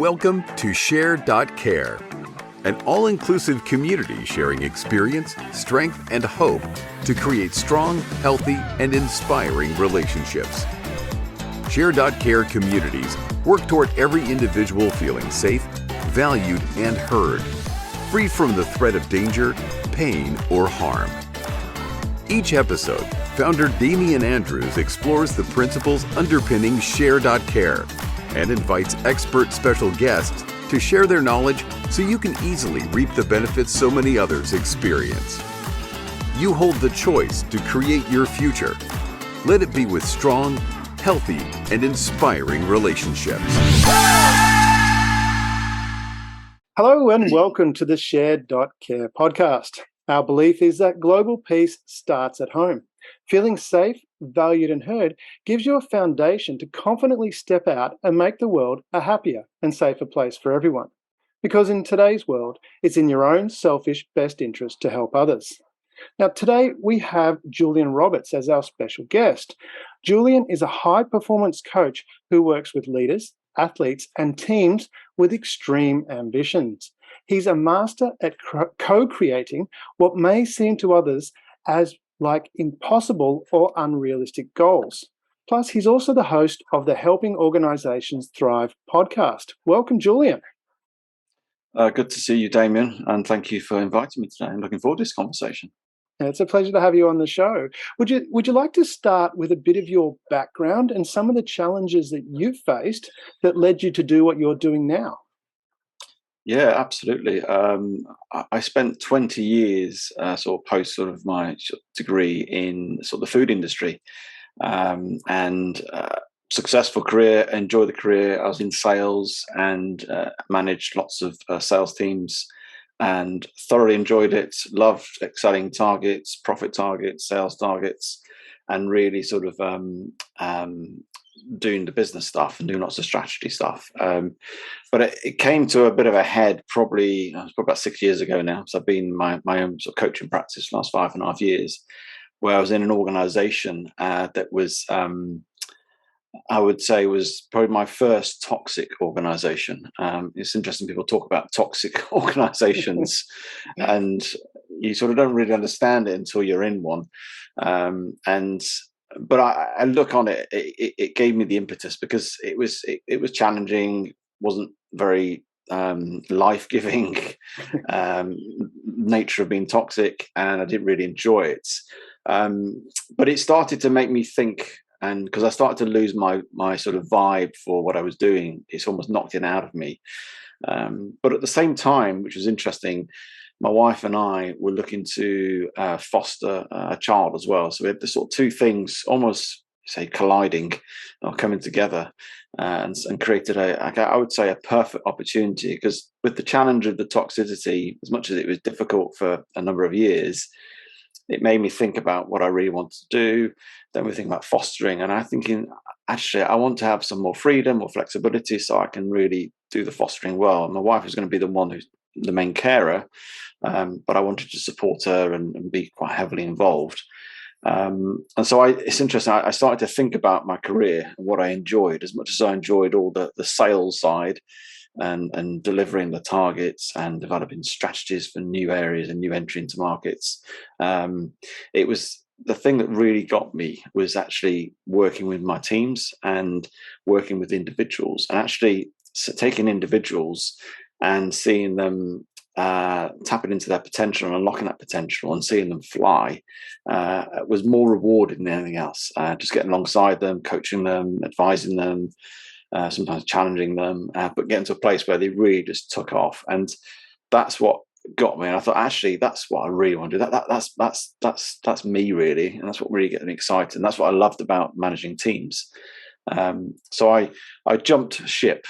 Welcome to Share.care, an all-inclusive community sharing experience, strength, and hope to create strong, healthy, and inspiring relationships. Share.care communities work toward every individual feeling safe, valued, and heard, free from the threat of danger, pain, or harm. Each episode, founder Damian Andrews explores the principles underpinning Share.care and invites expert special guests to share their knowledge so you can easily reap the benefits so many others experience. You hold the choice to create your future. Let it be with strong, healthy, and inspiring relationships. Hello and welcome to the Share.care podcast. Our belief is that global peace starts at home. Feeling safe, valued, and heard gives you a foundation to confidently step out and make the world a happier and safer place for everyone. Because in today's world, it's in your own selfish best interest to help others. Now, today we have Julian Roberts as our special guest. Julian is a high-performance coach who works with leaders, athletes, and teams with extreme ambitions. He's a master at co-creating what may seem to others as like impossible or unrealistic goals. Plus, he's also the host of the Helping Organizations Thrive podcast. Welcome, Julian. Good to see you, Damien, and thank you for inviting me today. I'm looking forward to this conversation. It's a pleasure to have you on the show. Would you like to start with a bit of your background and some of the challenges that you've faced that led you to do what you're doing now? Yeah, absolutely. I spent 20 years sort of post sort of my degree in sort of the food industry, and successful career, enjoyed the career. I was in sales and managed lots of sales teams and thoroughly enjoyed it, loved excelling targets, profit targets, sales targets, and really sort of doing the business stuff and doing lots of strategy stuff. But it came to a bit of a head probably about 6 years ago now. So I've been in my own sort of coaching practice for the last 5.5 years, where I was in an organization that was, I would say, was probably my first toxic organization. It's interesting, people talk about toxic organizations and you sort of don't really understand it until you're in one. But I look on it, it gave me the impetus because it was challenging, wasn't very life-giving nature of being toxic, and I didn't really enjoy it. But it started to make me think, and because I started to lose my sort of vibe for what I was doing, it's almost knocked it out of me. But at the same time, which was interesting, my wife and I were looking to foster a child as well. So we had the sort of two things almost, say, colliding or coming together, and created I would say, a perfect opportunity. Because with the challenge of the toxicity, as much as it was difficult for a number of years, it made me think about what I really want to do. Then we think about fostering, and I'm thinking, actually, I want to have some more freedom or flexibility so I can really do the fostering well. And my wife was going to be the one who's the main carer, but I wanted to support her and be quite heavily involved. And so it's interesting. I started to think about my career and what I enjoyed. As much as I enjoyed all the sales side and delivering the targets and developing strategies for new areas and new entry into markets, it was the thing that really got me was actually working with my teams and working with individuals, and actually taking individuals and seeing them tapping into their potential and unlocking that potential and seeing them fly was more rewarding than anything else. Just getting alongside them, coaching them, advising them, sometimes challenging them, but getting to a place where they really just took off. And that's what got me. And I thought, actually, that's what I really want to do. That's me, really, and that's what really gets me excited. And that's what I loved about managing teams. So I jumped ship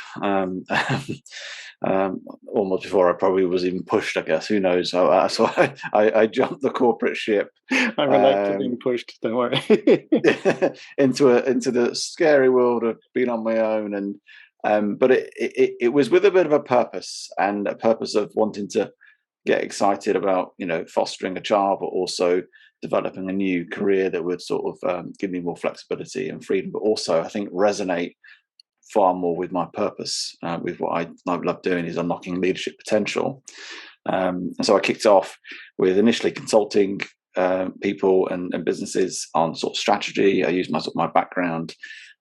almost before I probably was even pushed, I guess. Who knows? So I jumped the corporate ship. I relate to being pushed, don't worry. into the scary world of being on my own. And but it was with a bit of a purpose, and a purpose of wanting to get excited about, fostering a child, but also developing a new career that would sort of give me more flexibility and freedom, but also I think resonate far more with my purpose, with what I love doing is unlocking leadership potential. And so I kicked off with initially consulting people and businesses on sort of strategy. I used my background,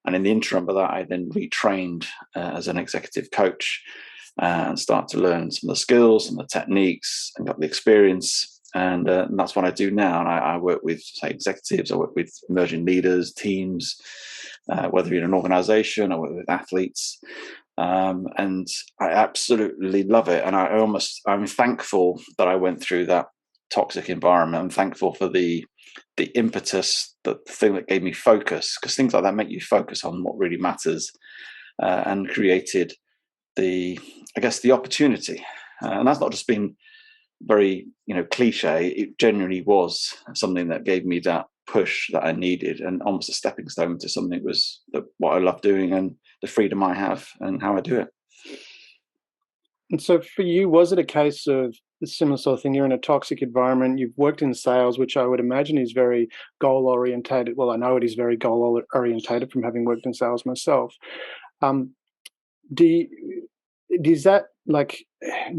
and in the interim of that, I then retrained as an executive coach and started to learn some of the skills and the techniques and got the experience. And that's what I do now. And I work with, say, executives. I work with emerging leaders, teams, whether you're in an organization, I work with athletes. And I absolutely love it. And I'm thankful that I went through that toxic environment. I'm thankful for the impetus, the thing that gave me focus, because things like that make you focus on what really matters, and created the opportunity. And that's not just been very, cliche. It genuinely was something that gave me that push that I needed, and almost a stepping stone to something what I love doing and the freedom I have and how I do it. And so for you, was it a case of a similar sort of thing? You're in a toxic environment. You've worked in sales, which I would imagine is very goal orientated. Well, I know it is very goal orientated from having worked in sales myself.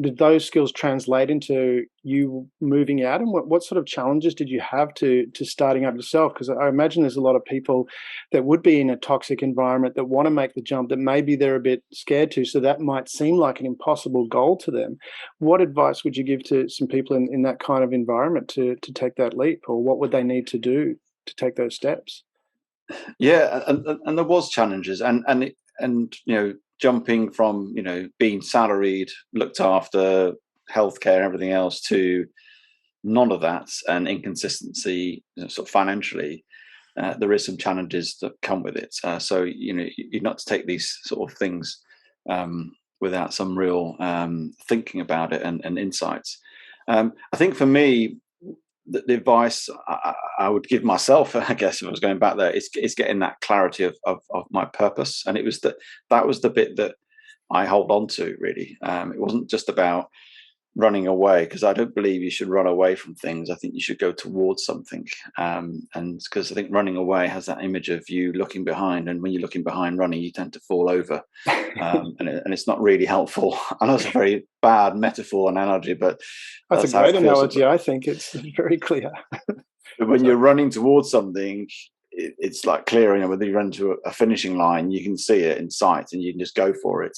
Did those skills translate into you moving out, and what sort of challenges did you have to starting up yourself? Because I imagine there's a lot of people that would be in a toxic environment that want to make the jump that maybe they're a bit scared to, so that might seem like an impossible goal to them. What advice would you give to some people in that kind of environment to take that leap, or what would they need to do to take those steps? Yeah, and there was challenges, and jumping from being salaried, looked after, healthcare, everything else, to none of that, and inconsistency, sort of financially. There is some challenges that come with it. So you're not to take these sort of things without some real thinking about it and insights. I think for me, the advice I would give myself, I guess, if I was going back there, is getting that clarity of my purpose. And it was that was the bit that I hold on to, really. It wasn't just about running away, because I don't believe you should run away from things. I think you should go towards something. And because I think running away has that image of you looking behind, and when you're looking behind running, you tend to fall over. And it's not really helpful. I know it's a very bad metaphor analogy, but That's a great analogy. I think it's very clear. When you're running towards something, it's like clear. Whether you run to a finishing line, you can see it in sight, and you can just go for it.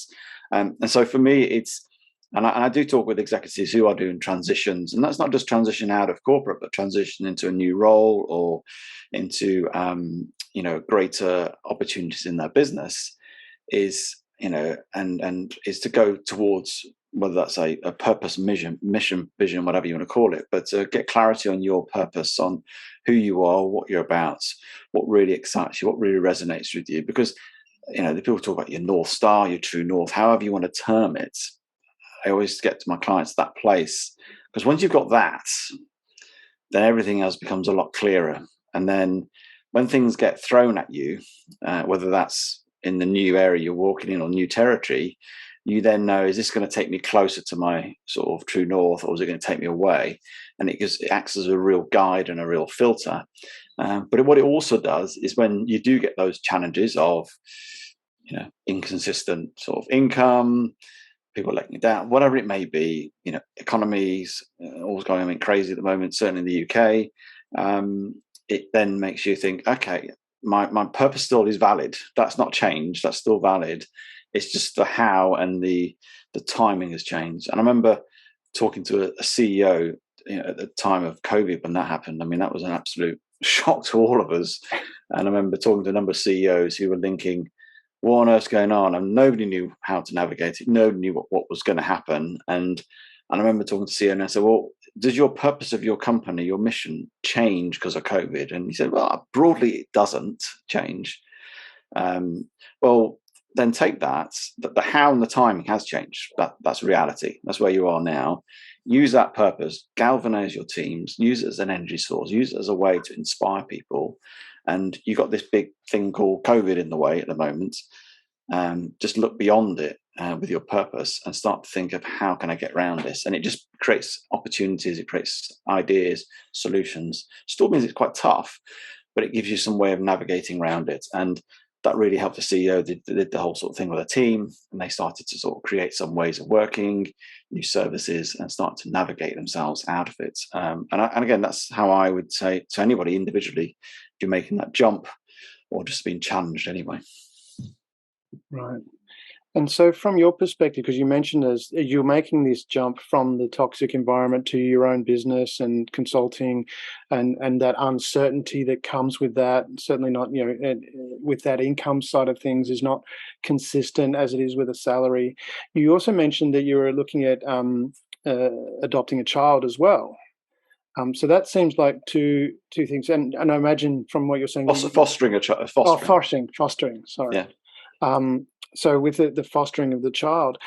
And so for me, it's and I do talk with executives who are doing transitions, and that's not just transition out of corporate, but transition into a new role or into greater opportunities in their business. Is and is to go towards, whether that's a purpose, mission, vision, whatever you want to call it, but to get clarity on your purpose, on who you are, what you're about, what really excites you, what really resonates with you. Because the people talk about your North Star, your true north, however you want to term it. I always get to my clients that place, because once you've got that, then everything else becomes a lot clearer. And then when things get thrown at you, whether that's in the new area you're walking in or new territory, you then know, is this going to take me closer to my sort of true north, or is it going to take me away? And it acts as a real guide and a real filter. But what it also does is, when you do get those challenges of inconsistent sort of income, people letting you down, whatever it may be, economies always going crazy at the moment, certainly in the UK, it then makes you think, okay, my purpose still is valid. That's not changed. That's still valid. It's just the how and the timing has changed. And I remember talking to a CEO at the time of COVID when that happened. I mean, that was an absolute shock to all of us. And I remember talking to a number of CEOs who were thinking, what on earth's going on? And nobody knew how to navigate it. Nobody knew what was going to happen. And I remember talking to CEO, and I said, well, does your purpose of your company, your mission, change because of COVID? And he said, well, broadly, it doesn't change. Well, then take that the how and the timing has changed. That's reality. That's where you are now. Use that purpose, galvanize your teams, use it as an energy source, use it as a way to inspire people. And you've got this big thing called COVID in the way at the moment. Just look beyond it with your purpose and start to think of, how can I get around this? And it just creates opportunities, it creates ideas, solutions. Still means it's quite tough, but it gives you some way of navigating around it. And that really helped the CEO. They did the whole sort of thing with a team, and they started to sort of create some ways of working, new services, and start to navigate themselves out of it. And again, that's how I would say to anybody individually, if you're making that jump or just being challenged anyway. Right. And so from your perspective, because you mentioned as you're making this jump from the toxic environment to your own business and consulting and that uncertainty that comes with that, certainly not, with that income side of things is not consistent as it is with a salary. You also mentioned that you were looking at adopting a child as well. So that seems like two things. And I imagine from what you're saying... Fostering a child. Fostering, sorry. Yeah. So with the fostering of the child,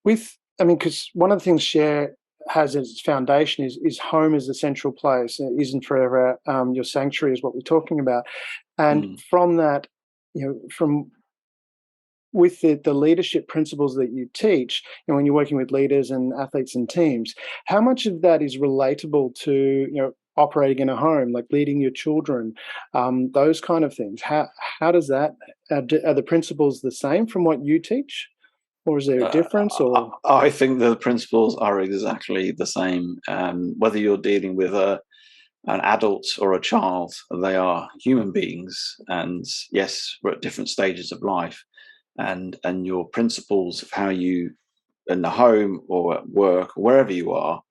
because one of the things Share has as its foundation is home as the central place. It isn't forever. Your sanctuary is what we're talking about. And from that, from with the leadership principles that you teach, when you're working with leaders and athletes and teams, how much of that is relatable to, operating in a home, like leading your children, those kind of things? How does that, are the principles the same from what you teach, or is there a difference? Or I think the principles are exactly the same. Whether you're dealing with an adult or a child, they are human beings, and yes, we're at different stages of life, and your principles of how you, in the home or at work or wherever you are,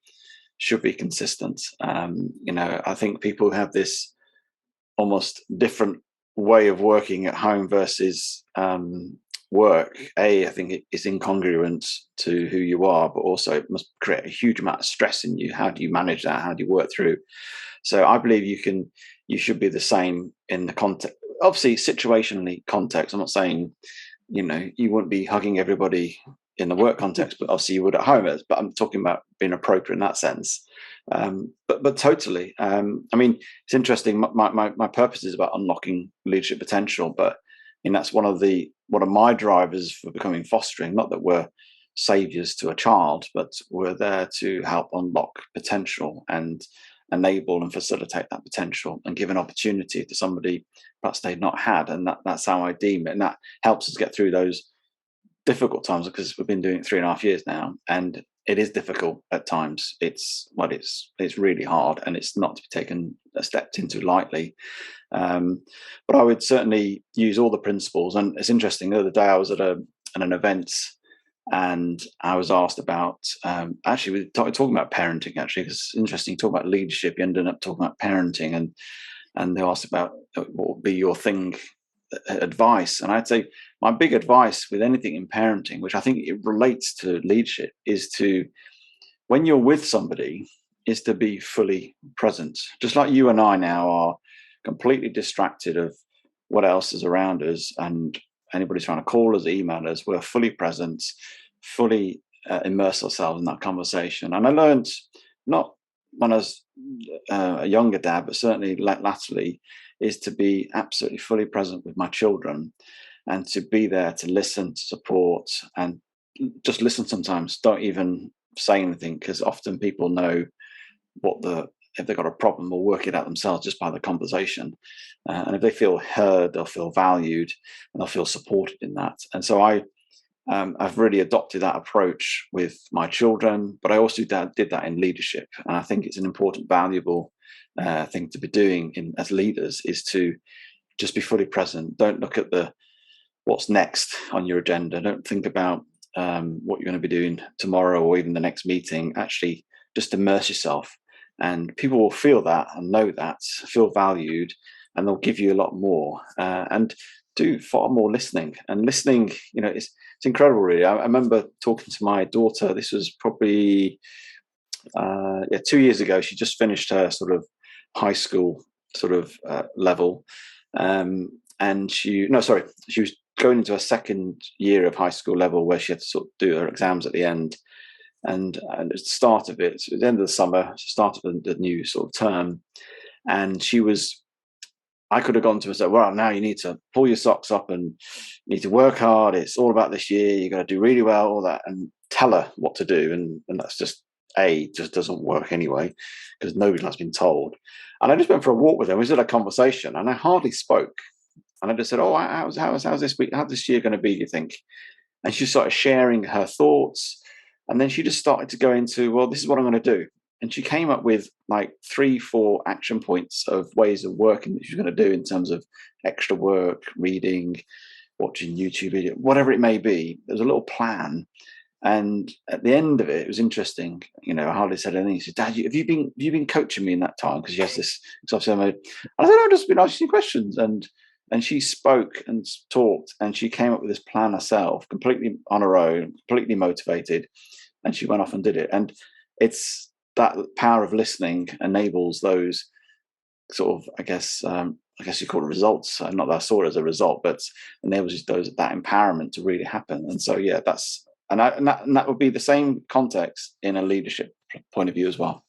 should be consistent. I think people have this almost different way of working at home versus work. I think it's incongruent to who you are, but also it must create a huge amount of stress in you. How do you manage that? How do you work through? So I believe you should be the same in the context. Obviously, situationally context. I'm not saying, you wouldn't be hugging everybody in the work context, but obviously you would at home. But I'm talking about being appropriate in that sense. But totally. It's interesting. My purpose is about unlocking leadership potential, but that's one of my drivers for becoming fostering. Not that we're saviors to a child, but we're there to help unlock potential and enable and facilitate that potential and give an opportunity to somebody perhaps they've not had. And that's how I deem it. And that helps us get through those difficult times, because we've been doing it 3.5 years now, and it is difficult at times. It's really hard, and it's not to be stepped into lightly. But I would certainly use all the principles. And it's interesting, the other day I was at an event, and I was asked about, actually, we were talking about parenting, actually, because it's interesting, talk about leadership, you ended up talking about parenting, and they asked about what would be your advice. And I'd say my big advice with anything in parenting, which I think it relates to leadership, is to, when you're with somebody, is to be fully present. Just like you and I now are completely distracted of what else is around us, and anybody's trying to call us, email us, we're fully present, fully immerse ourselves in that conversation. And I learned, not when I was a younger dad, but certainly latterly, is to be absolutely fully present with my children, and to be there to listen, to support, and just listen sometimes. Don't even say anything, because often people know if they've got a problem, will work it out themselves just by the conversation. And if they feel heard, they'll feel valued, and they'll feel supported in that. And so I've really adopted that approach with my children, but I also did that in leadership. And I think it's an important, valuable thing to be doing as leaders, is to just be fully present. Don't look at what's next on your agenda. Don't think about what you're going to be doing tomorrow or even the next meeting. Actually, just immerse yourself, and people will feel that and know that, feel valued, and they'll give you a lot more and do far more listening. And listening, it's incredible, really. I remember talking to my daughter. This was probably 2 years ago. She just finished her sort of high school level, and she was going into her second year of high school level, where she had to sort of do her exams at the end. And at the start of it, at the end of the summer, start of the new sort of term, and I could have gone to her and said, well, now you need to pull your socks up and you need to work hard. It's all about this year. You've got to do really well, all that, and tell her what to do. And that's just doesn't work anyway, because nobody has been told. And I just went for a walk with her. We did a conversation, and I hardly spoke. And I just said, "Oh, how's this week? How's this year going to be? Do you think?" And she started sharing her thoughts, and then she just started to go into, "Well, this is what I'm going to do." And she came up with like 3, 4 action points of ways of working that she's going to do in terms of extra work, reading, watching YouTube video, whatever it may be. There's a little plan. And at the end of it, it was interesting. I hardly said anything. He said, "Dad, have you been coaching me in that time?" Because yes, this. Because I said, "I've just been asking you questions." And she spoke and talked, and she came up with this plan herself, completely on her own, completely motivated, and she went off and did it. And it's that power of listening enables those sort of, I guess you call it results. Not that I saw it as a result, but enables that empowerment to really happen. And so, yeah, that would be the same context in a leadership point of view as well.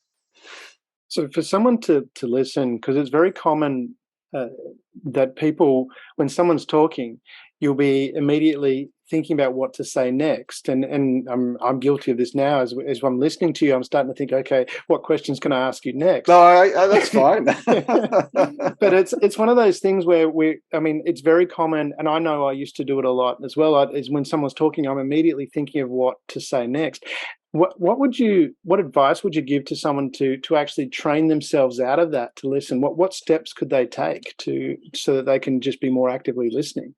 So for someone to listen, because it's very common that people, when someone's talking, you'll be immediately thinking about what to say next, and I'm guilty of this now. As I'm listening to you, I'm starting to think, okay, what questions can I ask you next? No, that's fine. But it's one of those things where it's very common, and I know I used to do it a lot as well. Is when someone's talking, I'm immediately thinking of what to say next. What advice would you give to someone to actually train themselves out of that, to listen? What steps could they take so that they can just be more actively listening?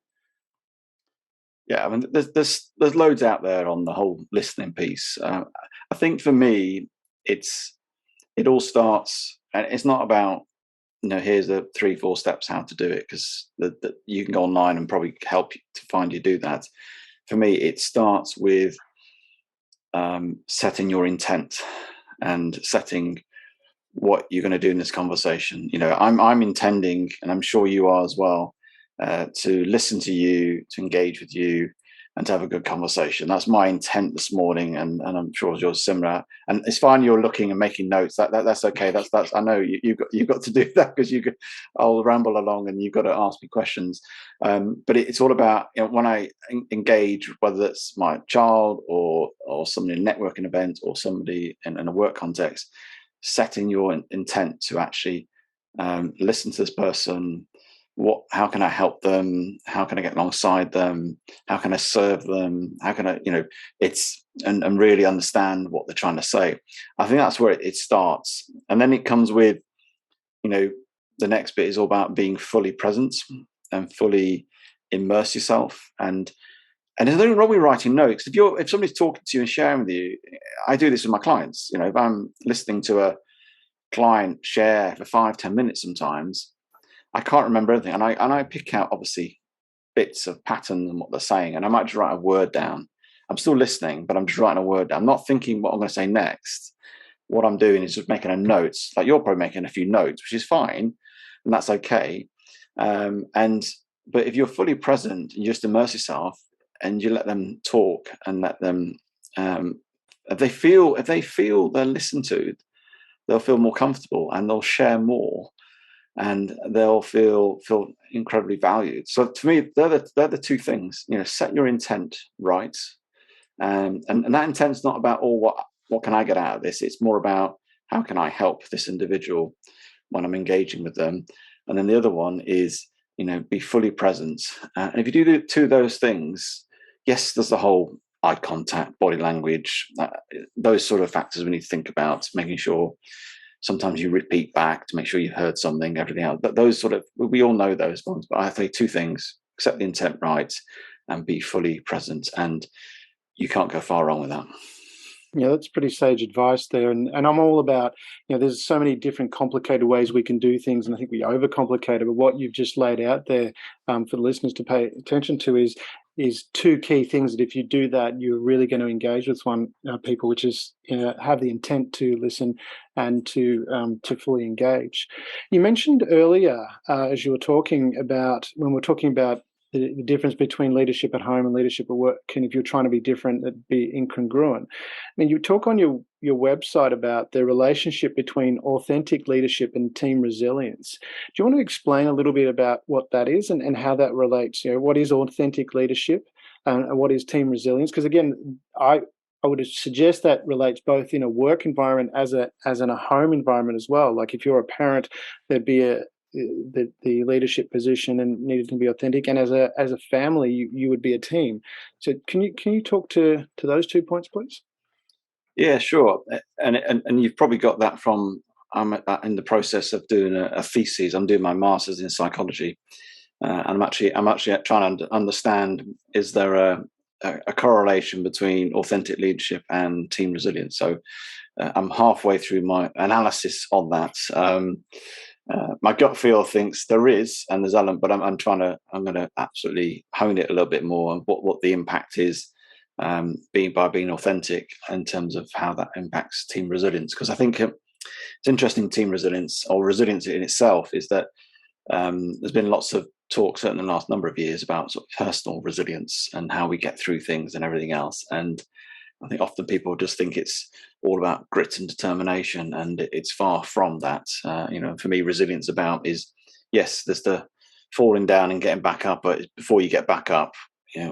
Yeah, I mean, there's loads out there on the whole listening piece. I think for me, it all starts, and it's not about here's the 3, 4 steps how to do it, because you can go online and probably help you to find you do that. For me, it starts with setting your intent and setting what you're going to do in this conversation. I'm intending, and I'm sure you are as well, to listen to you, to engage with you, and to have a good conversation. That's my intent this morning, and I'm sure yours similar. And it's fine you're looking and making notes. That's okay. That's I know you've got to do that, because I'll ramble along and you've got to ask me questions. But it's all about, when I engage, whether it's my child or somebody in a networking event or somebody in a work context, setting your intent to actually listen to this person. How can I help them? How can I get alongside them? How can I serve them? How can I, and really understand what they're trying to say? I think that's where it starts. And then it comes with, the next bit is all about being fully present and fully immerse yourself. And there's nothing wrong with writing notes. If somebody's talking to you and sharing with you, I do this with my clients. If I'm listening to a client share for 5-10 minutes, sometimes I can't remember everything, and I pick out obviously bits of patterns and what they're saying, and I might just write a word down. I'm still listening, but I'm just writing a word down. I'm not thinking what I'm going to say next. What I'm doing is just making a notes. Like, you're probably making a few notes, which is fine, and that's okay. But if you're fully present, you just immerse yourself and you let them talk and let them. If they feel they're listened to, they'll feel more comfortable and they'll share more. And they'll feel incredibly valued. So to me, they're the two things. Set your intent right, and that intent's not about what can I get out of this. It's more about how can I help this individual when I'm engaging with them. And then the other one is be fully present. And if you do the two of those things, yes, there's the whole eye contact, body language, those sort of factors we need to think about, making sure. Sometimes you repeat back to make sure you've heard something, everything else. But those we all know those ones. But I say two things: set the intent right and be fully present. And you can't go far wrong with that. Yeah, that's pretty sage advice there. And I'm all about, there's so many different complicated ways we can do things, and I think we overcomplicate it. But what you've just laid out there for the listeners to pay attention to is two key things that if you do that, you're really going to engage with people, which is have the intent to listen and to fully engage. You mentioned earlier, as you were talking about, when we're talking about the difference between leadership at home and leadership at work, and if you're trying to be different, that'd be incongruent. I mean, you talk on your website about the relationship between authentic leadership and team resilience. Do you want to explain a little bit about what that is and how that relates? What is authentic leadership and what is team resilience? Because again, I would suggest that relates both in a work environment as in a home environment as well. Like if you're a parent, there'd be the leadership position and needed to be authentic, and as a family, you would be a team. So can you talk to those 2 points, please? Yeah, sure. And you've probably got that from, I'm in the process of doing a thesis. I'm doing my master's in psychology, and I'm actually trying to understand, is there a correlation between authentic leadership and team resilience? So I'm halfway through my analysis on that. My gut feel thinks there is, and there's element, but I'm going to absolutely hone it a little bit more and what the impact is, being authentic in terms of how that impacts team resilience. Because I think it's interesting, team resilience, or resilience in itself, is that there's been lots of talk, certainly in the last number of years, about sort of personal resilience and how we get through things and everything else. And I think often people just think it's all about grit and determination, and it's far from that. For me, resilience is, yes, there's the falling down and getting back up, but before you get back up,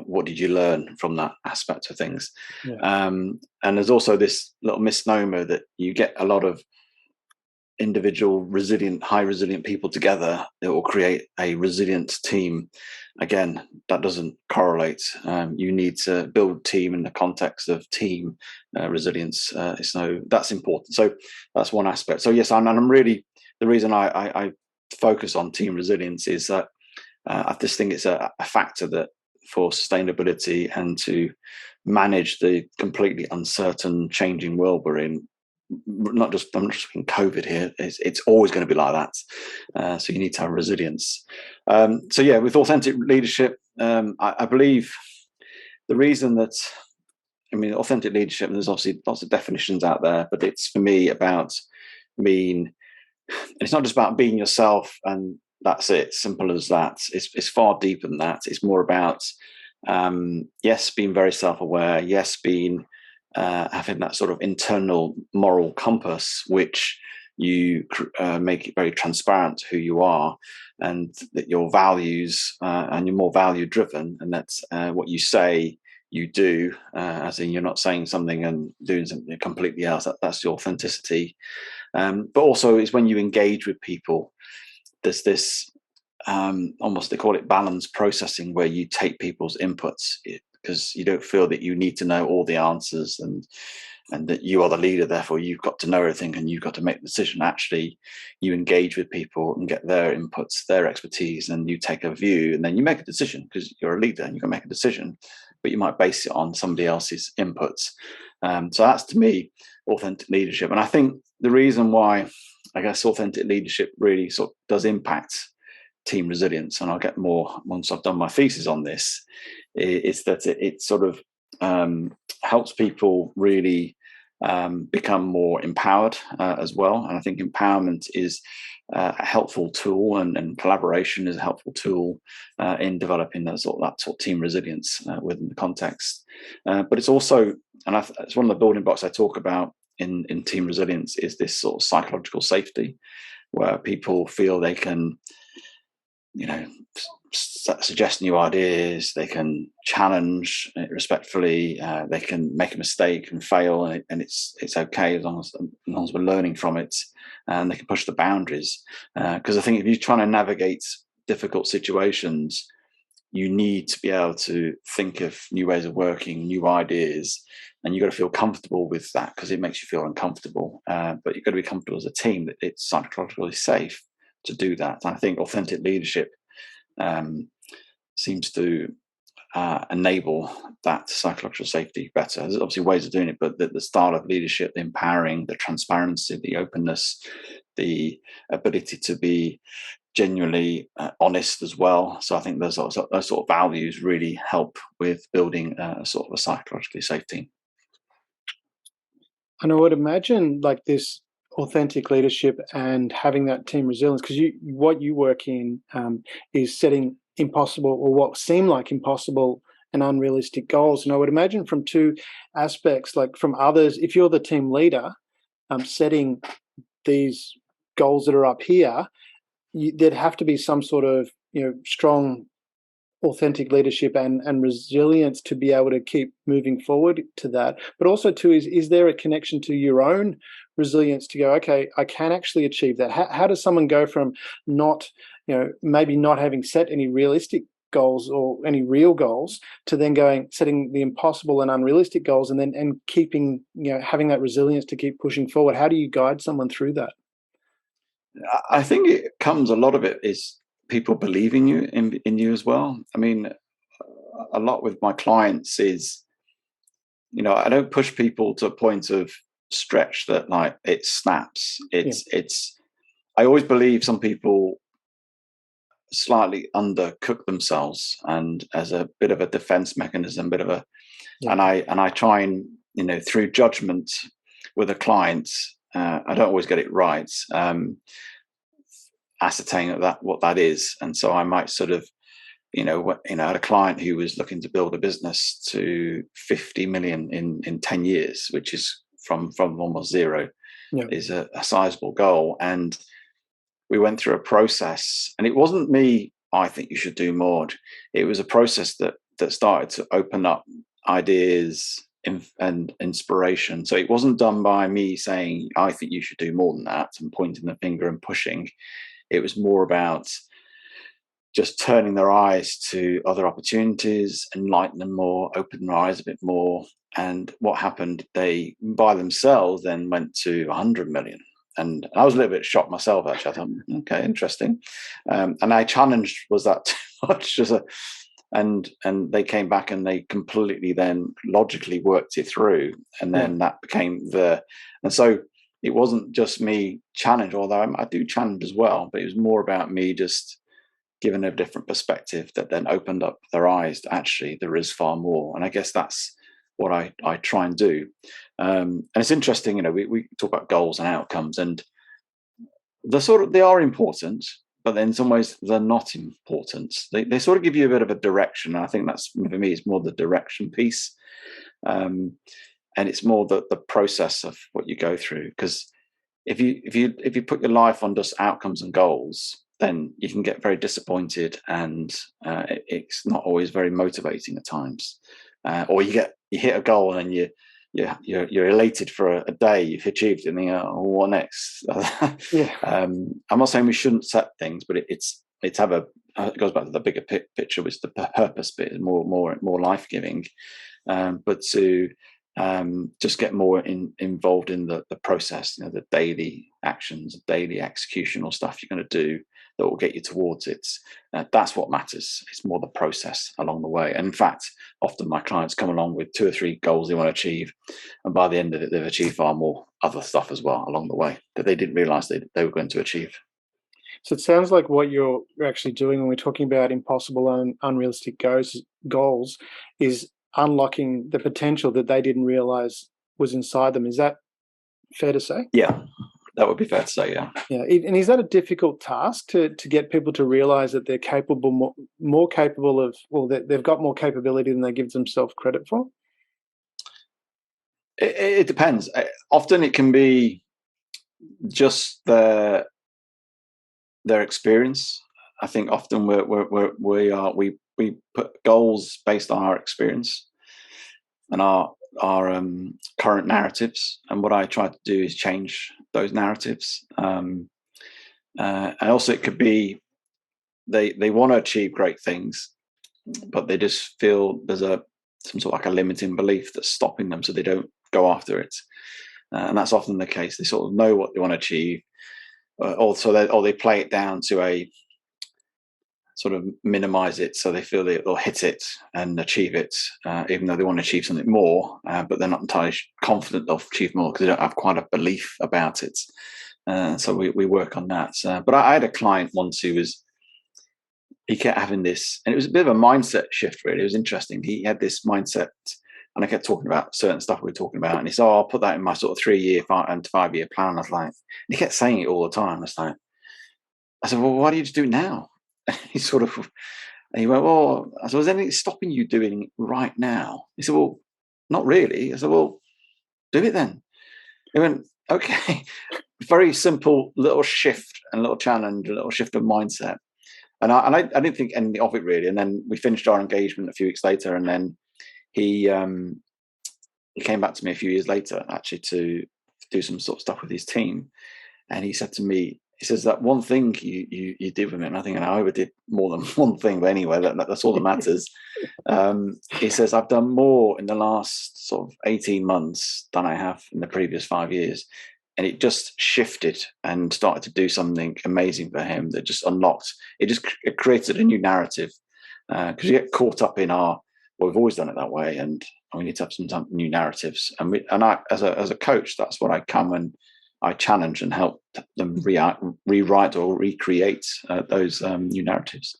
what did you learn from that aspect of things? Yeah. And there's also this little misnomer that you get a lot of individual high resilient people together, it will create a resilient team. Again, that doesn't correlate. You need to build team in the context of team resilience. So that's important. So that's one aspect. So yes, I'm really, the reason I focus on team resilience is that I just think it's a factor that for sustainability and to manage the completely uncertain, changing world we're in. I'm not just in COVID here. It's always going to be like that. So you need to have resilience. So yeah, with authentic leadership, I believe the reason that, authentic leadership, and there's obviously lots of definitions out there, but it's for me about it's not just about being yourself and that's it, simple as that. It's far deeper than that. It's more about, yes, being very self-aware, yes, being having that sort of internal moral compass, which you make it very transparent who you are, and that your values, and you're more value driven, and that's what you say you do, as in you're not saying something and doing something completely else. That's your authenticity. But also is when you engage with people, there's this almost, they call it balanced processing, where you take people's inputs, because you don't feel that you need to know all the answers and that you are the leader, therefore you've got to know everything and you've got to make the decision. Actually, you engage with people and get their inputs, their expertise, and you take a view, and then you make a decision, because you're a leader and you can make a decision, but you might base it on somebody else's inputs. So that's, to me, authentic leadership. And I think the reason why, I guess, authentic leadership really sort of does impact team resilience, and I'll get more once I've done my thesis on this, is that it sort of helps people really become more empowered as well. And I think empowerment is a helpful tool, and collaboration is a helpful tool in developing that sort of team resilience within the context. But it's also, and it's one of the building blocks I talk about in team resilience, is this sort of psychological safety, where people feel they can, suggest new ideas, they can challenge it respectfully, they can make a mistake and fail, and it's okay as long as we're learning from it, and they can push the boundaries. Because I think if you're trying to navigate difficult situations, you need to be able to think of new ways of working, new ideas, and you've got to feel comfortable with that, because it makes you feel uncomfortable. But you've got to be comfortable as a team that it's psychologically safe to do that. And I think authentic leadership seems to enable that psychological safety better. There's obviously ways of doing it, but the style of leadership, the empowering, the transparency, the openness, the ability to be genuinely honest as well. So I think those sort of values really help with building a sort of a psychologically safe team. And I would imagine, like, this authentic leadership and having that team resilience, because what you work in is setting impossible, or what seem like impossible and unrealistic goals. And I would imagine from two aspects, like from others, if you're the team leader, setting these goals that are up here, there'd have to be some sort of strong authentic leadership and resilience to be able to keep moving forward to that. But also too, is there a connection to your own resilience to go, okay, I can actually achieve that? How does someone go from not, maybe not having set any realistic goals or any real goals to then setting the impossible and unrealistic goals and keeping, having that resilience to keep pushing forward? How do you guide someone through that? I think a lot of it is people believing in you as well. I mean, a lot with my clients is, I don't push people to a point of stretch that like it snaps. I always believe some people slightly undercook themselves, and as a bit of a defense mechanism, and I try and, through judgment with a client, I don't always get it right, ascertain what that is. And so I might sort of, I had a client who was looking to build a business to 50 million in 10 years, which is from almost zero, is a sizable goal. And we went through a process, and it wasn't me, I think you should do more. It was a process that started to open up ideas and inspiration. So it wasn't done by me saying, I think you should do more than that, and pointing the finger and pushing. It was more about just turning their eyes to other opportunities, enlighten them more, open their eyes a bit more. And what happened, they by themselves then went to 100 million. And I was a little bit shocked myself, actually. I thought, okay, interesting. And I challenged, was that too much? And they came back and they completely then logically worked it through. And then that became and so it wasn't just me challenge, although I do challenge as well, but it was more about me just giving a different perspective that then opened up their eyes to actually there is far more. And I guess that's what I try and do. And it's interesting, we talk about goals and outcomes, and they are important, but in some ways they're not important. They sort of give you a bit of a direction. And I think that's, for me, it's more the direction piece. And it's more the process of what you go through. Because if you put your life on just outcomes and goals, then you can get very disappointed, and it's not always very motivating at times. Or you hit a goal and you're elated for a day, you've achieved it, and you go, oh, what next? I'm not saying we shouldn't set things, but it goes back to the bigger picture, which the purpose bit is more life giving. But to just get more involved in the process, the daily actions, daily executional stuff you're going to do that will get you towards it. That's what matters. It's more the process along the way. And in fact, often my clients come along with 2 or 3 goals they want to achieve, and by the end of it, they've achieved far more other stuff as well along the way that they didn't realize they were going to achieve. So it sounds like what you're actually doing when we're talking about impossible and unrealistic goals is unlocking the potential that they didn't realize was inside them. Is that fair to say? Yeah, that would be fair to say, yeah. Yeah, and is that a difficult task to get people to realize that they're capable, more capable of, or that they've got more capability than they give themselves credit for? It depends. Often it can be just their experience. I think often we put goals based on our experience and our current narratives, and what I try to do is change those narratives. And also, it could be they want to achieve great things, but they just feel there's some sort of like a limiting belief that's stopping them, so they don't go after it. And that's often the case. They sort of know what they want to achieve, or they play it down to a sort of minimize it, so they feel they'll hit it and achieve it, even though they want to achieve something more, but they're not entirely confident they'll achieve more because they don't have quite a belief about it. So we work on that. But I had a client once he kept having this, and it was a bit of a mindset shift, really. It was interesting. He had this mindset, and I kept talking about certain stuff we were talking about, and he said, I'll put that in my sort of 3-year and 5-year plan. I was like, and he kept saying it all the time. I said, well, why do you just do it now? He went, well, I said, is anything stopping you doing it right now? He said, well, not really. I said, well, do it then. He went, okay. Very simple little shift and little challenge, a little shift of mindset. And I didn't think anything of it really. And then we finished our engagement a few weeks later, and then he came back to me a few years later, actually, to do some sort of stuff with his team. And he said to me, he says, that one thing you did with me, and I think I overdid more than one thing, but anyway, that's all that matters. He says, I've done more in the last sort of 18 months than I have in the previous 5 years. And it just shifted and started to do something amazing for him that just unlocked, it created a new narrative. Because you get caught up in well, we've always done it that way, and we need to have some new narratives. And I, as a coach, that's what I come and I challenge and help them rewrite or recreate those new narratives.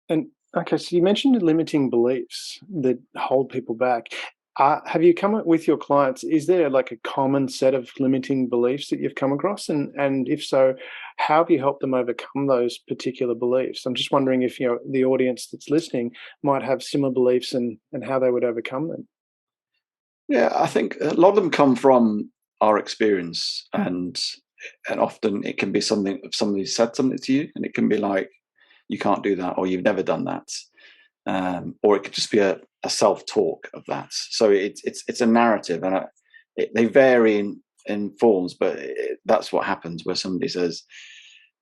And okay, so you mentioned limiting beliefs that hold people back. Have you come up with your clients? Is there like a common set of limiting beliefs that you've come across? And if so, how have you helped them overcome those particular beliefs? I'm just wondering if the audience that's listening might have similar beliefs and how they would overcome them. Yeah, I think a lot of them come from our experience, and often it can be something if somebody said something to you, and it can be like, you can't do that, or you've never done that. Or it could just be a self-talk of that. So it's a narrative, and they vary in forms, but that's what happens where somebody says,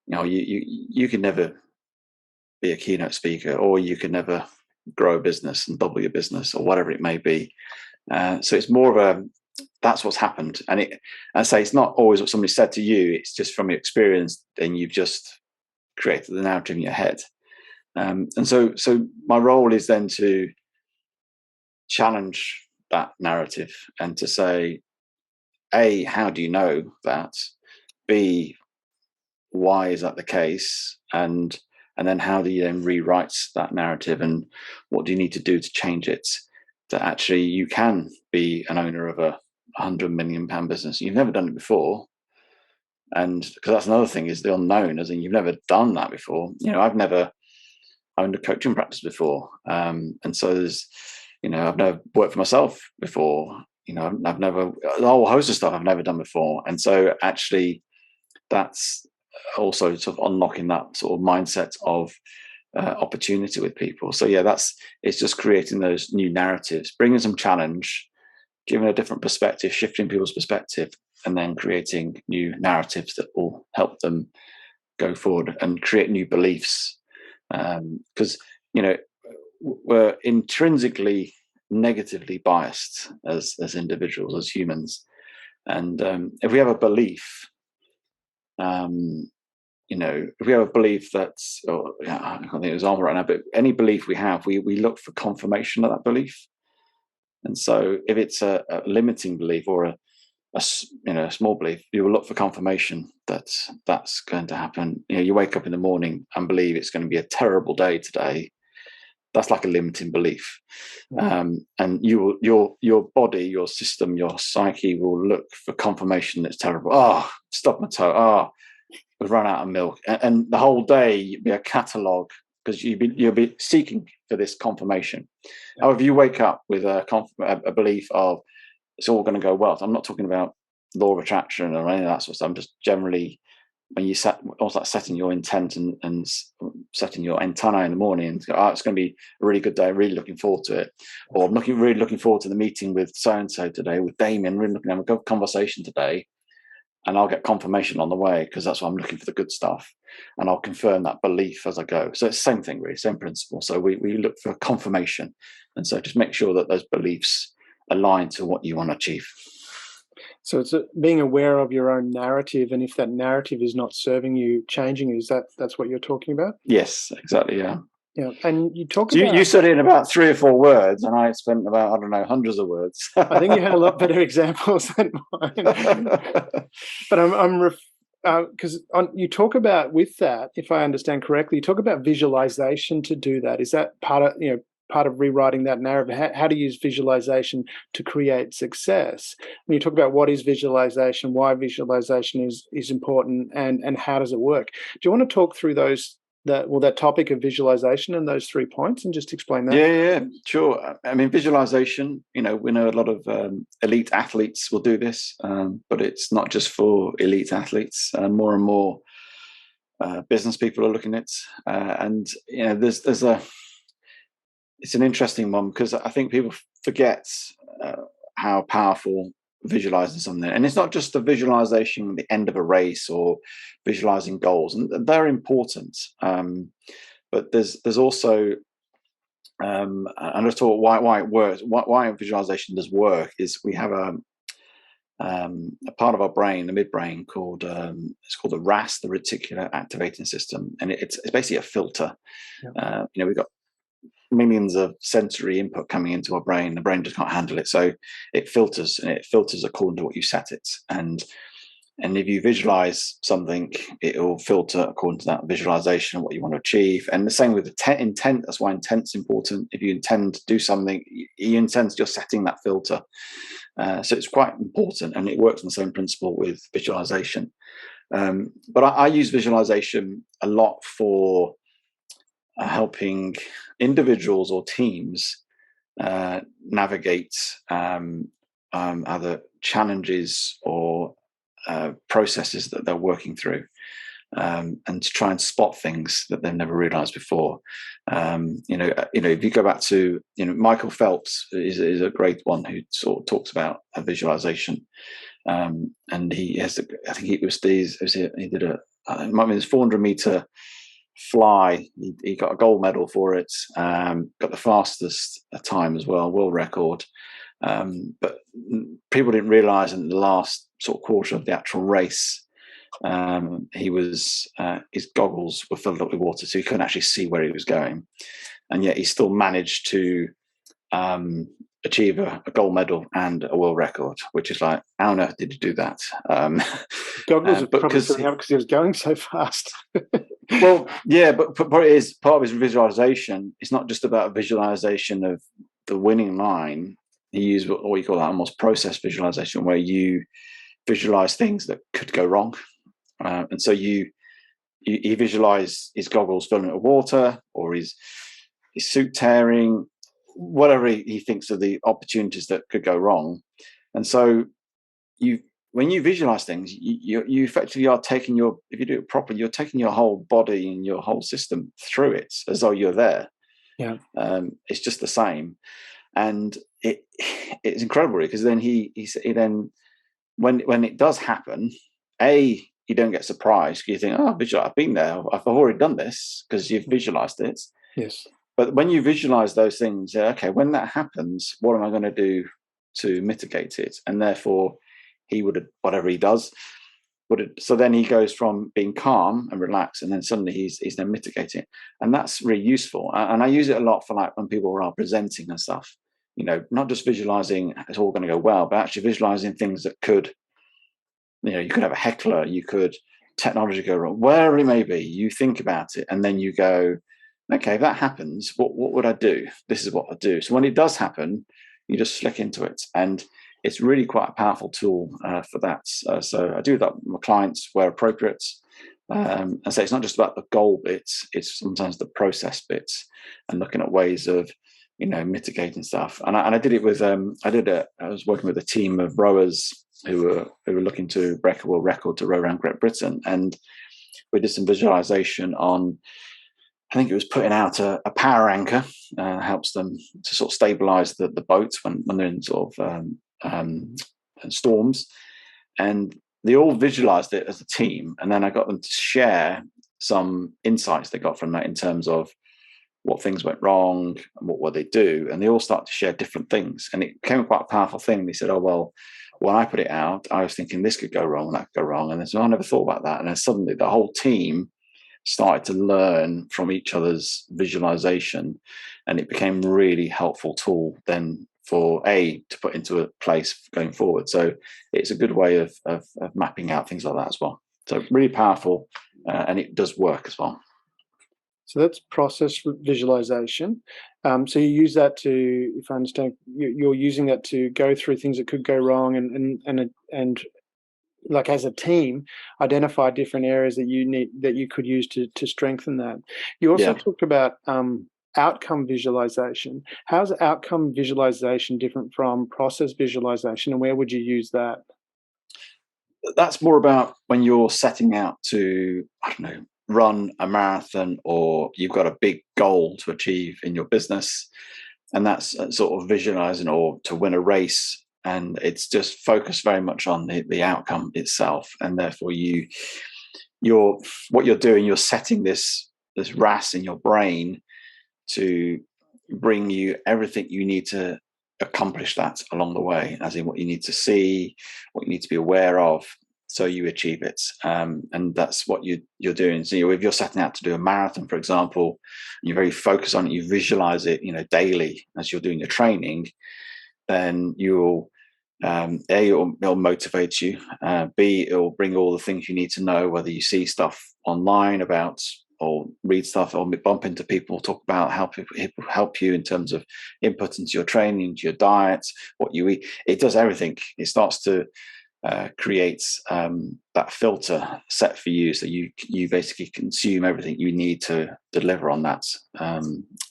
you can never be a keynote speaker, or you can never grow a business and double your business, or whatever it may be. So it's more of that's what's happened. And I say it's not always what somebody said to you, it's just from your experience, then you've just created the narrative in your head. And so my role is then to challenge that narrative and to say, A, how do you know that? B, why is that the case? And then how do you then rewrite that narrative, and what do you need to do to change it? That actually you can be an owner of a £100 million business. You've never done it before. And because that's another thing, is the unknown, as in you've never done that before. I've never owned a coaching practice before. And so there's, I've never worked for myself before. I've never, a whole host of stuff I've never done before. And so actually that's also sort of unlocking that sort of mindset of opportunity with people. So yeah, it's just creating those new narratives, bringing some challenge, giving a different perspective, shifting people's perspective, and then creating new narratives that will help them go forward and create new beliefs. Because we're intrinsically negatively biased as individuals, as humans, and if we have a belief, if we have a belief that's, I can't think of an example right now, but any belief we have, we look for confirmation of that belief. And so if it's a limiting belief or a small belief, you will look for confirmation that that's going to happen. You wake up in the morning and believe it's going to be a terrible day today. That's like a limiting belief. And your body, your system, your psyche will look for confirmation that's terrible. Oh, stub my toe. We've run out of milk. And the whole day you'd be a catalogue, because you'll be seeking for this confirmation. However, you wake up with a belief of it's all going to go well. So I'm not talking about law of attraction or any of that sort of stuff. I'm just generally, when you setting your intent and setting your antenna in the morning and go, it's going to be a really good day, really looking forward to it. Or I'm really looking forward to the meeting with so-and-so today, with Damien, really looking to have a good conversation today. And I'll get confirmation on the way, because that's why I'm looking for the good stuff. And I'll confirm that belief as I go. So it's the same thing, really, same principle. So we look for confirmation. And so just make sure that those beliefs align to what you want to achieve. So it's being aware of your own narrative, and if that narrative is not serving you, changing it. That's what you're talking about? Yes, exactly, yeah. Yeah, and you talk so about... You said it in about 3 or 4 words, and I spent about, I don't know, hundreds of words. I think you had a lot better examples than mine. But because you talk about, with that, if I understand correctly, you talk about visualization to do that. Is that part of rewriting that narrative? How to use visualization to create success? When you talk about what is visualization, why visualization is important, and how does it work? Do you want to talk through that topic of visualization and those 3 points, and just explain that? Yeah, sure. I mean, visualization, we know a lot of elite athletes will do this, but it's not just for elite athletes. More and more business people are looking at, and it's an interesting one because I think people forget how powerful visualizing something, and it's not just the visualization at the end of a race or visualizing goals, and they're important, but there's also and I thought why it works, why visualization does work is we have a part of our brain, the midbrain, called it's called the RAS, the reticular activating system, and it's basically a filter. We've got millions of sensory input coming into our brain. The brain just can't handle it, so it filters, and it filters according to what you set it. And if you visualize something, it will filter according to that visualization, what you want to achieve. And the same with the intent. That's why intent's important. If you intend to do something, you're setting that filter. So it's quite important, and it works on the same principle with visualization. But I use visualization a lot for helping individuals or teams navigate other challenges or processes that they're working through, and to try and spot things that they've never realized before. If you go back to, Michael Phelps is a great one who sort of talks about a visualization, and he has, I think it was these, he did it might be this 400-meter fly. He got a gold medal for it, got the fastest time as well, world record. But people didn't realize in the last sort of quarter of the actual race, his goggles were filled up with water, so he couldn't actually see where he was going, and yet he still managed to achieve a gold medal and a world record, which is like, how on earth did you do that? Goggles were probably filling up because he was going so fast. Well, yeah, but it is part of his visualization. It's not just about visualization of the winning line. He used what we call that almost process visualization, where you visualize things that could go wrong, and so you visualize his goggles filling with water, or his suit tearing, whatever he thinks of the opportunities that could go wrong. And so when you visualize things, you effectively are taking if you do it properly, you're taking your whole body and your whole system through it as though you're there. Yeah. It's just the same. And it's incredible, because then he then when it does happen, you don't get surprised. You think, oh, I've been there, I've already done this, because you've visualized it. Yes. But when you visualize those things, okay, when that happens, what am I going to do to mitigate it? And therefore, he would, whatever he does, so then he goes from being calm and relaxed, and then suddenly he's then mitigating it. And that's really useful. And I use it a lot for, like, when people are presenting and stuff, not just visualizing it's all going to go well, but actually visualizing things that could, you could have a heckler, you could technology go wrong, wherever it may be. You think about it, and then you go, okay, if that happens, what would I do? This is what I do. So when it does happen, you just slick into it. And it's really quite a powerful tool for that. So I do that with my clients where appropriate. And so it's not just about the goal bits, it's sometimes the process bits, and looking at ways of, mitigating stuff. And I did it with, I was working with a team of rowers who were looking to break a world record to row around Great Britain. And we did some visualization on, I think it was putting out a power anchor, helps them to sort of stabilize the boats when they're in sort of storms. And they all visualized it as a team. And then I got them to share some insights they got from that in terms of what things went wrong and what they do. And they all started to share different things. And it became quite a powerful thing. They said, oh, well, when I put it out, I was thinking this could go wrong and that could go wrong. And they said, I never thought about that. And then suddenly the whole team started to learn from each other's visualization, and it became a really helpful tool then for to put into a place going forward. So it's a good way of mapping out things like that as well. So really powerful, and it does work as well. So that's process visualization. So you use that to, if I understand, you're using that to go through things that could go wrong, and like as a team, identify different areas that you could use to strengthen that. You also talked about outcome visualization. How's outcome visualization different from process visualization, and where would you use that? That's more about when you're setting out to, run a marathon, or you've got a big goal to achieve in your business, and that's sort of visualizing, or to win a race, and it's just focused very much on the outcome itself, and therefore what you're doing, you're setting this RAS in your brain to bring you everything you need to accomplish that along the way, as in what you need to see, what you need to be aware of, so you achieve it. And that's what you're doing. So if you're setting out to do a marathon, for example, and you're very focused on it, you visualize it, daily as you're doing your training, then you'll it'll motivate you. B, it'll bring all the things you need to know, whether you see stuff online about, or read stuff, or bump into people, talk about how people help you in terms of input into your training, into your diet, what you eat. It does everything. It starts to create that filter set for you, so you basically consume everything you need to deliver on that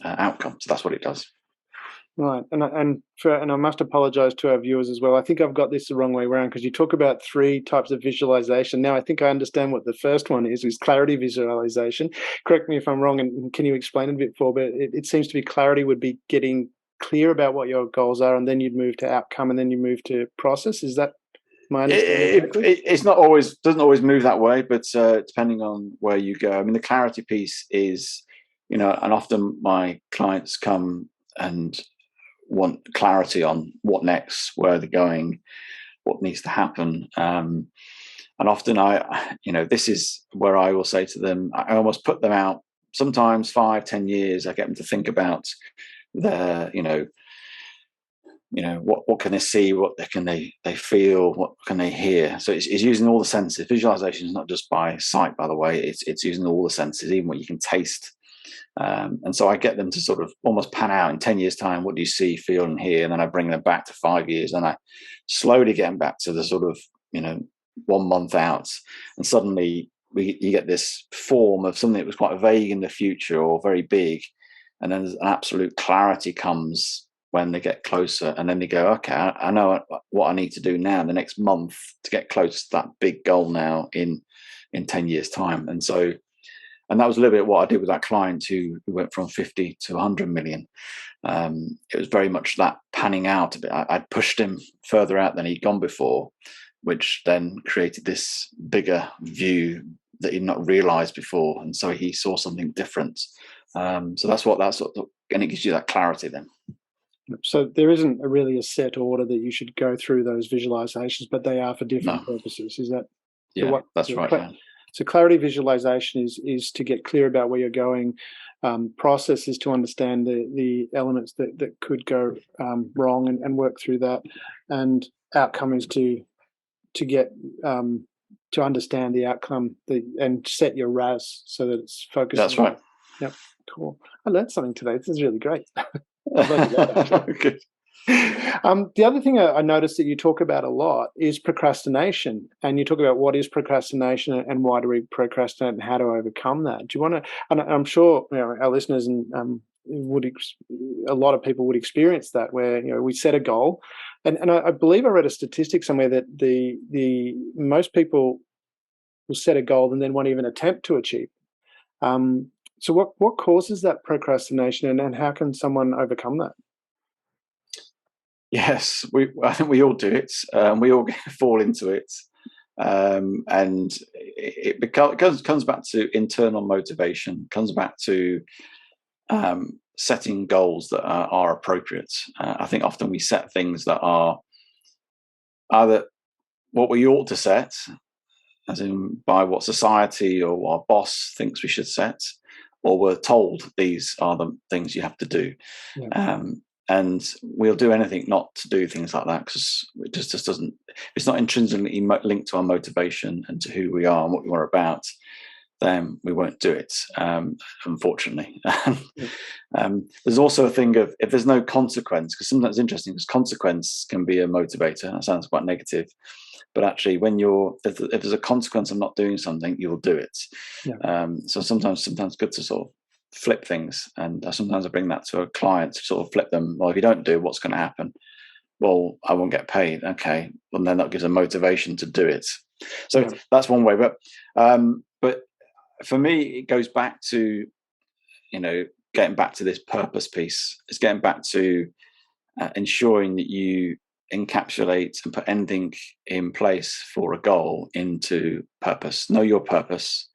outcome. So that's what it does. Right, and I must apologise to our viewers as well. I think I've got this the wrong way around, because you talk about 3 types of visualization. Now I think I understand what the first one is clarity visualization. Correct me if I'm wrong, and can you explain it a bit more? But it seems to be clarity would be getting clear about what your goals are, and then you'd move to outcome, and then you move to process. Is that my understanding? It's not always, doesn't always move that way, but depending on where you go. I mean, the clarity piece is, and often my clients come and want clarity on what next, where they're going, what needs to happen. And often this is where I will say to them, I almost put them out, sometimes 5-10 years. I get them to think about their, what can they see, what can they feel, what can they hear. So it's using all the senses. Visualization is not just by sight, by the way. It's using all the senses, even what you can taste. And so I get them to sort of almost pan out in 10 years' time. What do you see, feel, and hear? And then I bring them back to 5 years, and I slowly get them back to the sort of 1 month out, and suddenly you get this form of something that was quite vague in the future or very big, and then an absolute clarity comes when they get closer, and then they go, okay, I know what I need to do now in the next month to get close to that big goal now in 10 years' time. And that was a little bit what I did with that client who went from 50 to 100 million. It was very much that panning out a bit. I'd pushed him further out than he'd gone before, which then created this bigger view that he'd not realized before. And so he saw something different. So that's and it gives you that clarity then. So there isn't really a set order that you should go through those visualizations, but they are for different purposes. Is that? Yeah, that's right. Yeah. So clarity visualization is to get clear about where you're going. Process is to understand the elements that could go wrong and work through that. And outcome is to get to understand the outcome and set your RAS so that it's focused. That's right. Yep. Cool. I learned something today. This is really great. Good. The other thing I noticed that you talk about a lot is procrastination, and you talk about what is procrastination and why do we procrastinate and how to overcome that. Do you want to? And I'm sure our listeners and a lot of people would experience that, where we set a goal, and I believe I read a statistic somewhere that the most people will set a goal and then won't even attempt to achieve. So what causes that procrastination, and how can someone overcome that? Yes, I think we all do it. We all fall into it, and it comes back to internal motivation. Comes back to setting goals that are appropriate. I think often we set things that are either what we ought to set, as in by what society or our boss thinks we should set, or we're told these are the things you have to do. Yeah. And we'll do anything not to do things like that, because it just doesn't, it's not intrinsically linked to our motivation and to who we are and what we're about, then we won't do it, unfortunately. There's also a thing of, if there's no consequence, because sometimes it's interesting, because consequence can be a motivator. That sounds quite negative. But actually, if there's a consequence of not doing something, you will do it. Yeah. So sometimes good to sort of flip things, and sometimes I bring that to a client to sort of flip them. Well, if you don't do, what's going to happen? Well, I won't get paid. Okay, and then that gives a motivation to do it. So that's one way. But for me, it goes back to, getting back to this purpose piece. It's getting back to ensuring that you encapsulate and put anything in place for a goal into purpose. Know your purpose,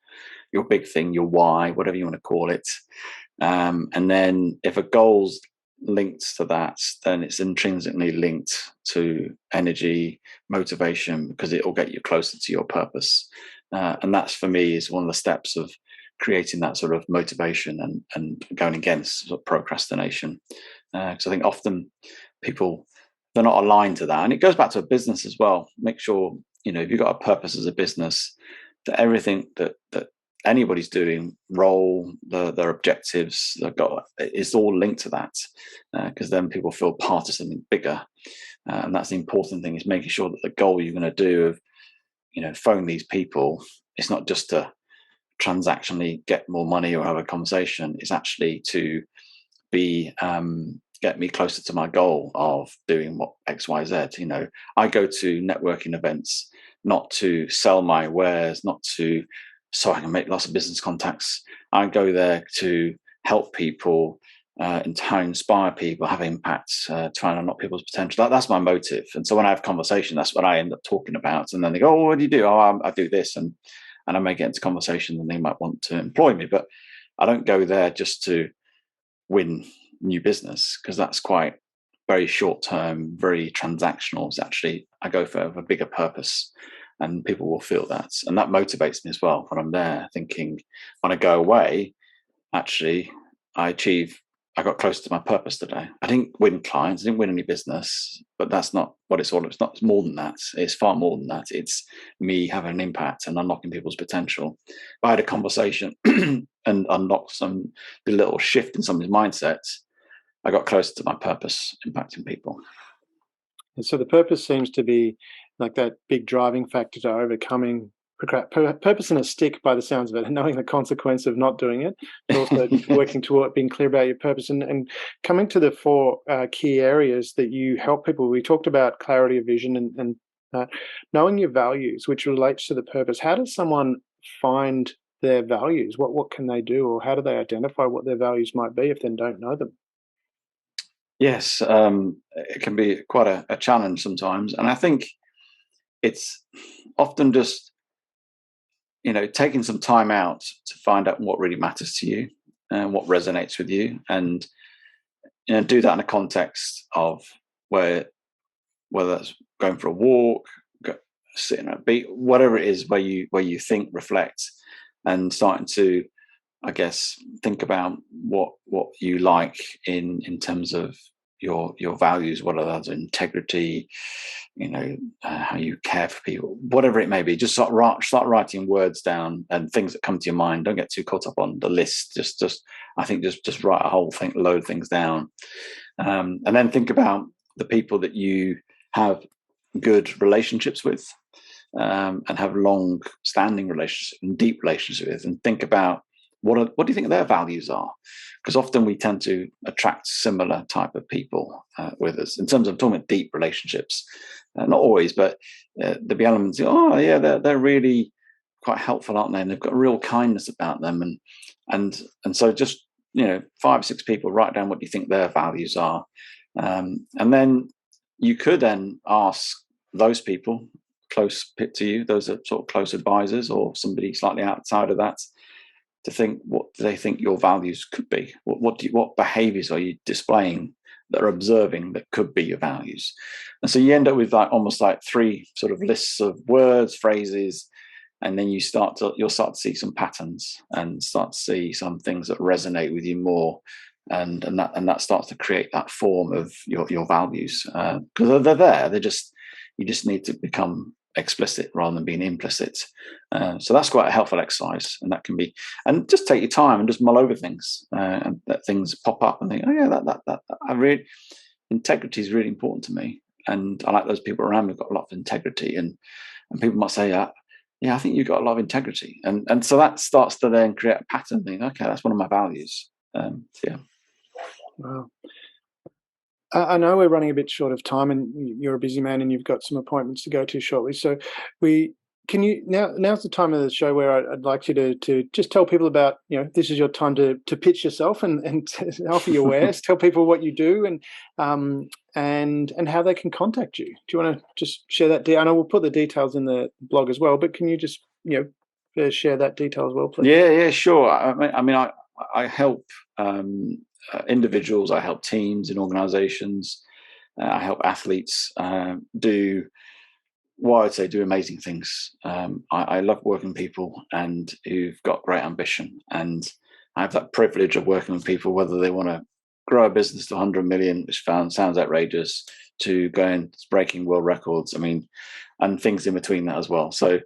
your big thing, your why, whatever you want to call it. And then if a goal's linked to that, then it's intrinsically linked to energy, motivation, because it will get you closer to your purpose. And that's, for me, is one of the steps of creating that sort of motivation and going against sort of procrastination. Because I think often people, they're not aligned to that. And it goes back to a business as well. Make sure, if you've got a purpose as a business, that everything that anybody's doing, role, their objectives, it's all linked to that, because then people feel part of something bigger. And that's the important thing, is making sure that the goal you're going to do of, phone these people, it's not just to transactionally get more money or have a conversation. It's actually to be get me closer to my goal of doing what XYZ. I go to networking events not to sell my wares, not to so I can make lots of business contacts. I go there to help people, and to inspire people, have impact, trying to unlock people's potential. That's my motive. And so when I have conversation, that's what I end up talking about. And then they go, "Oh, what do you do?" "Oh, I do this," and I may get into conversation, and they might want to employ me. But I don't go there just to win new business, because that's quite very short term, very transactional. It's actually, I go for a bigger purpose, and people will feel that. And that motivates me as well when I'm there, thinking when I go away, actually, I got close to my purpose today. I didn't win clients, I didn't win any business, but that's not what it's all about. It's more than that. It's far more than that. It's me having an impact and unlocking people's potential. If I had a conversation and unlocked the little shift in somebody's mindset, I got closer to my purpose, impacting people. And so the purpose seems to be like that big driving factor to overcoming purpose in a stick, by the sounds of it, and knowing the consequence of not doing it, but also working toward being clear about your purpose and coming to the four key areas that you help people. We talked about clarity of vision and knowing your values, which relates to the purpose. How does someone find their values? What can they do, or how do they identify what their values might be if they don't know them? Yes, it can be quite a challenge sometimes. And I think it's often just, taking some time out to find out what really matters to you and what resonates with you, and do that in a context of whether that's going for a walk, sitting at a beach, whatever it is, where you think, reflect, and starting to, I guess, think about what you like in terms of your values. What are those? Integrity, how you care for people, whatever it may be. Just start writing words down and things that come to your mind. Don't get too caught up on the list. Just I think just write a whole thing, load things down, and then think about the people that you have good relationships with, and have long-standing relationships and deep relationships with, and think about what do you think their values are? Because often we tend to attract similar type of people with us. In terms of talking about deep relationships, not always, but there'll be elements. Oh, yeah, they're really quite helpful, aren't they? And they've got real kindness about them, and so just 5 or 6 people, write down what you think their values are, and then you could then ask those people close to you, those are sort of close advisors or somebody slightly outside of that, to think, what do they think your values could be? What behaviors are you displaying that are observing that could be your values? And so you end up with almost like 3 sort of lists of words, phrases, and then you'll start to see some patterns and start to see some things that resonate with you more, and that starts to create that form of your values, because they're there. You just need to become explicit rather than being implicit. So that's quite a helpful exercise, and that can be, and just take your time and just mull over things, and let things pop up and think, oh yeah, that I really, integrity is really important to me, and I like those people around me who've got a lot of integrity, and people might say, yeah, I think you've got a lot of integrity, and so that starts to then create a pattern. Think, okay, that's one of my values. Yeah. Wow. I know we're running a bit short of time, and you're a busy man and you've got some appointments to go to shortly. So we can you now's the time of the show where I'd like you to just tell people about, this is your time to pitch yourself and to offer your wares, tell people what you do and how they can contact you. Do you want to just share that? I know we'll put the details in the blog as well, but can you just share that detail as well, please? Yeah, sure. I help individuals, I help teams in organizations, I help athletes do amazing things. I love working with people and who've got great ambition, and I have that privilege of working with people, whether they want to grow a business to 100 million, which sounds outrageous, to going breaking world records. And things in between that as well. So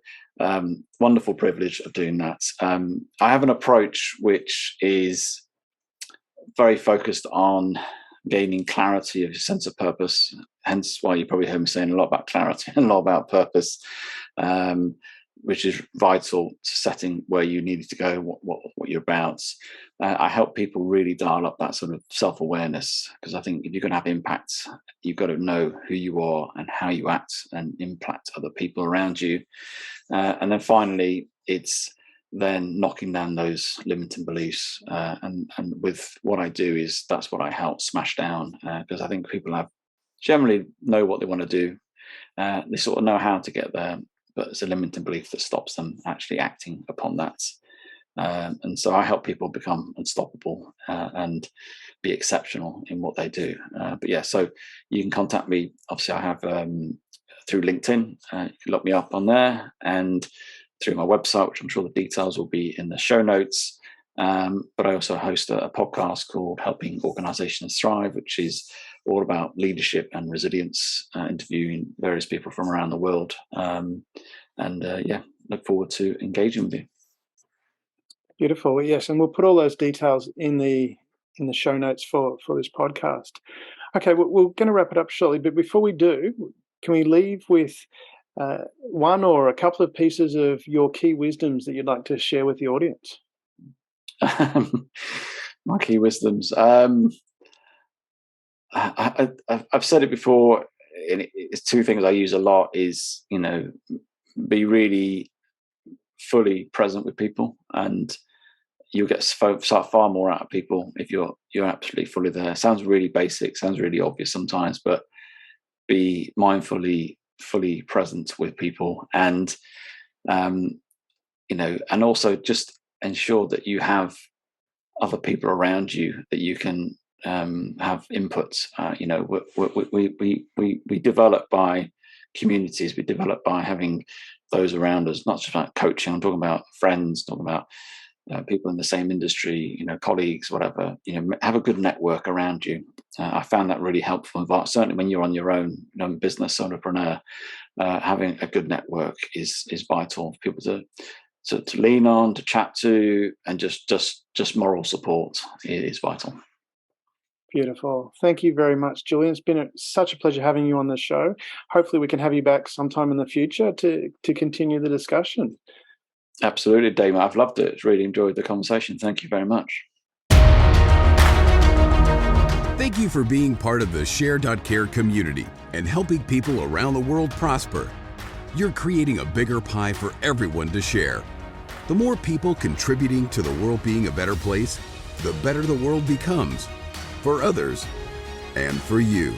wonderful privilege of doing that. I have an approach which is very focused on gaining clarity of your sense of purpose, hence why you probably heard me saying a lot about clarity and a lot about purpose, which is vital to setting where you need to go, what you're about. I help people really dial up that sort of self-awareness, because I think if you're going to have impact, you've got to know who you are and how you act and impact other people around you. And then finally, it's then knocking down those limiting beliefs. And with what I do is that's what I help smash down, because I think people generally know what they want to do. They sort of know how to get there, but it's a limiting belief that stops them actually acting upon that. And so I help people become unstoppable and be exceptional in what they do. So you can contact me. Obviously, I have through LinkedIn. You can look me up on there, and through my website, which I'm sure the details will be in the show notes. But I also host a podcast called Helping Organizations Thrive, which is all about leadership and resilience, interviewing various people from around the world. Look forward to engaging with you. Beautiful. Yes, and we'll put all those details in the show notes for this podcast. Okay, we're going to wrap it up shortly, but before we do, can we leave with one or a couple of pieces of your key wisdoms that you'd like to share with the audience? My key wisdoms. I've said it before. It's two things I use a lot. Is be really fully present with people, and you'll get far more out of people if you're absolutely fully there. Sounds really basic, sounds really obvious sometimes, but be mindfully fully present with people, and and also just ensure that you have other people around you that you can have inputs. We develop by communities. We develop by having those around us, not just about coaching. I'm talking about friends, talking about people in the same industry, colleagues, whatever. Have a good network around you. I found that really helpful. Certainly when you're on your own, business entrepreneur, having a good network is vital for people to lean on, to chat to, and just moral support is vital. Beautiful. Thank you very much, Julian. It's been such a pleasure having you on the show. Hopefully we can have you back sometime in the future to continue the discussion. Absolutely, Damon. I've loved it. It's really enjoyed the conversation. Thank you very much. Thank you for being part of the Share.Care community and helping people around the world prosper. You're creating a bigger pie for everyone to share. The more people contributing to the world being a better place, the better the world becomes, for others and for you.